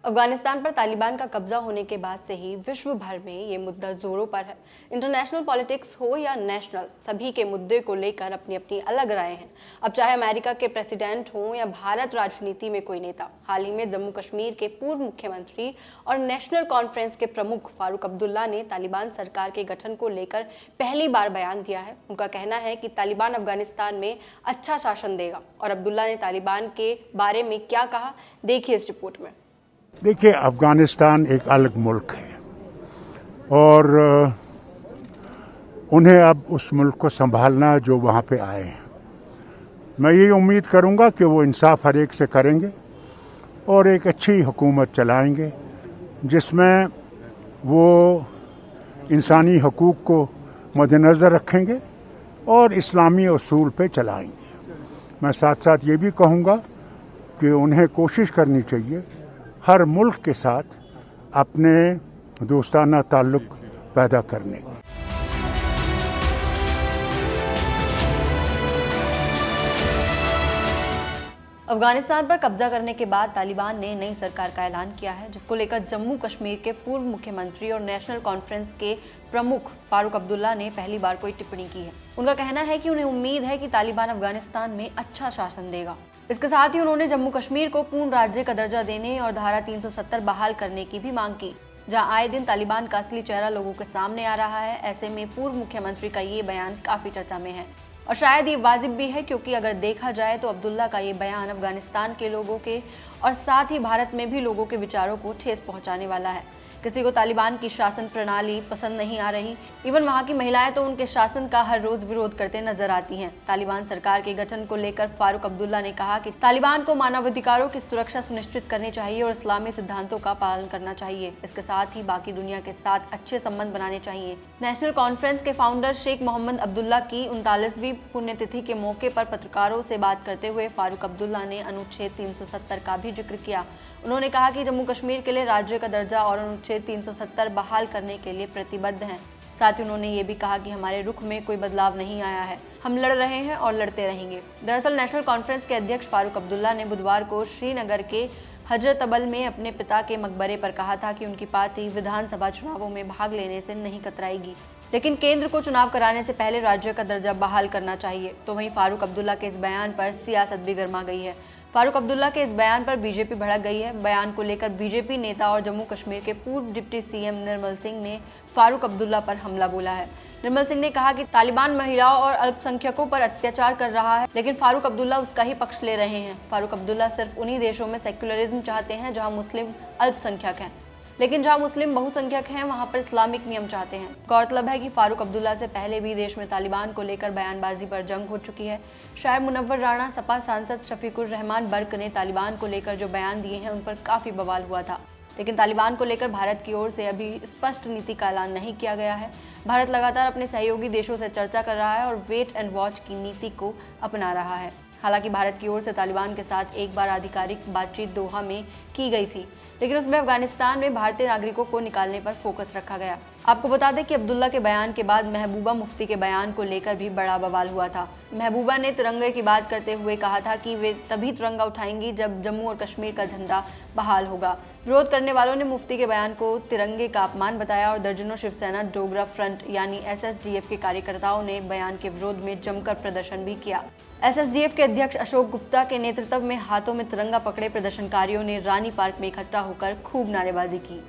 अफगानिस्तान पर तालिबान का कब्जा होने के बाद से ही विश्व भर में ये मुद्दा जोरों पर है। इंटरनेशनल पॉलिटिक्स हो या नेशनल, सभी के मुद्दे को लेकर अपनी अपनी अलग राय हैं। अब चाहे अमेरिका के प्रेसिडेंट हों या भारत राजनीति में कोई नेता। हाल ही में जम्मू कश्मीर के पूर्व मुख्यमंत्री और नेशनल कॉन्फ्रेंस के प्रमुख फारूक अब्दुल्ला ने तालिबान सरकार के गठन को लेकर पहली बार बयान दिया है। उनका कहना है कि तालिबान अफगानिस्तान में अच्छा शासन देगा। और अब्दुल्ला ने तालिबान के बारे में क्या कहा, देखिए इस रिपोर्ट में। देखिए, अफगानिस्तान एक अलग मुल्क है और उन्हें अब उस मुल्क को संभालना जो वहाँ पे आए हैं। मैं ये उम्मीद करूँगा कि वो इंसाफ हर एक से करेंगे और एक अच्छी हुकूमत चलाएंगे जिसमें वो इंसानी हकूक़ को मद्देनज़र रखेंगे और इस्लामी उसूल पे चलाएंगे। मैं साथ साथ ये भी कहूँगा कि उन्हें कोशिश करनी चाहिए हर मुल्क के साथ अपने दोस्ताना ताल्लुक पैदा करने की। अफगानिस्तान पर कब्जा करने के बाद तालिबान ने नई सरकार का ऐलान किया है, जिसको लेकर जम्मू कश्मीर के पूर्व मुख्यमंत्री और नेशनल कॉन्फ्रेंस के प्रमुख फारूक अब्दुल्ला ने पहली बार कोई टिप्पणी की है। उनका कहना है कि उन्हें उम्मीद है कि तालिबान अफगानिस्तान में अच्छा शासन देगा। इसके साथ ही उन्होंने जम्मू कश्मीर को पूर्ण राज्य का दर्जा देने और धारा 370 बहाल करने की भी मांग की। जहां आए दिन तालिबान का असली चेहरा लोगों के सामने आ रहा है, ऐसे में पूर्व मुख्यमंत्री का ये बयान काफी चर्चा में है और शायद ये वाजिब भी है, क्योंकि अगर देखा जाए तो अब्दुल्ला का ये बयान अफगानिस्तान के लोगों के और साथ ही भारत में भी लोगों के विचारों को ठेस पहुंचाने वाला है। किसी को तालिबान की शासन प्रणाली पसंद नहीं आ रही। इवन वहां की महिलाएं तो उनके शासन का हर रोज विरोध करते नजर आती हैं। तालिबान सरकार के गठन को लेकर फारूक अब्दुल्ला ने कहा कि तालिबान को मानवाधिकारों की सुरक्षा सुनिश्चित करनी चाहिए और इस्लामी सिद्धांतों का पालन करना चाहिए। इसके साथ ही बाकी दुनिया के साथ अच्छे संबंध बनाने चाहिए। नेशनल कॉन्फ्रेंस के फाउंडर शेख मोहम्मद अब्दुल्ला की 39वीं पुण्यतिथि के मौके पर पत्रकारों से बात करते हुए फारूक अब्दुल्ला ने अनुच्छेद 370 का भी जिक्र किया। उन्होंने कहा कि जम्मू कश्मीर के लिए राज्य का दर्जा और अनुच्छेद 370 बहाल करने के लिए प्रतिबद्ध हैं। साथ ही उन्होंने ये भी कहा कि हमारे रुख में कोई बदलाव नहीं आया है, हम लड़ रहे हैं और लड़ते रहेंगे। दरअसल नेशनल कॉन्फ्रेंस के अध्यक्ष फारूक अब्दुल्ला ने बुधवार को श्रीनगर के हजरत अबल में अपने पिता के मकबरे पर कहा था कि उनकी पार्टी विधानसभा चुनावों में भाग लेने से नहीं कतराएगी, लेकिन केंद्र को चुनाव कराने से पहले राज्य का दर्जा बहाल करना चाहिए। तो वहीं फारूक अब्दुल्ला के इस बयान पर सियासत भी गर्मा गई है। फारूक अब्दुल्ला के इस बयान पर बीजेपी भड़क गई है। बयान को लेकर बीजेपी नेता और जम्मू कश्मीर के पूर्व डिप्टी सीएम निर्मल सिंह ने फारूक अब्दुल्ला पर हमला बोला है। निर्मल सिंह ने कहा कि तालिबान महिलाओं और अल्पसंख्यकों पर अत्याचार कर रहा है, लेकिन फारूक अब्दुल्ला उसका ही पक्ष ले रहे हैं। फारूक अब्दुल्ला सिर्फ उन्हीं देशों में सेक्युलरिज्म चाहते हैं जहां मुस्लिम अल्पसंख्यक हैं, लेकिन जहां मुस्लिम बहुसंख्यक हैं वहां पर इस्लामिक नियम चाहते हैं। गौरतलब है कि फारूक अब्दुल्ला से पहले भी देश में तालिबान को लेकर बयानबाजी पर जंग हो चुकी है। शायर मुनव्वर राणा, सपा सांसद शफीकुर रहमान बर्क ने तालिबान को लेकर जो बयान दिए हैं उन पर काफी बवाल हुआ था, लेकिन तालिबान को लेकर भारत की ओर से अभी स्पष्ट नीति का ऐलान नहीं किया गया है। भारत लगातार अपने सहयोगी देशों से चर्चा कर रहा है और वेट एंड वॉच की नीति को अपना रहा है। हालांकि भारत की ओर से तालिबान के साथ एक बार आधिकारिक बातचीत दोहा में की गई थी, लेकिन उसमें अफगानिस्तान में भारतीय नागरिकों को निकालने पर फोकस रखा गया। आपको बता दें कि अब्दुल्ला के बयान के बाद महबूबा मुफ्ती के बयान को लेकर भी बड़ा बवाल हुआ था। महबूबा ने तिरंगे की बात करते हुए कहा था कि वे तभी तिरंगा उठाएंगी जब जम्मू और कश्मीर का झंडा बहाल होगा। विरोध करने वालों ने मुफ्ती के बयान को तिरंगे का अपमान बताया और दर्जनों शिवसेना डोगरा फ्रंट यानी SSDF के कार्यकर्ताओं ने बयान के विरोध में जमकर प्रदर्शन भी किया। SSDF के अध्यक्ष अशोक गुप्ता के नेतृत्व में हाथों में तिरंगा पकड़े प्रदर्शनकारियों ने रानी पार्क में इकट्ठा होकर खूब नारेबाजी की।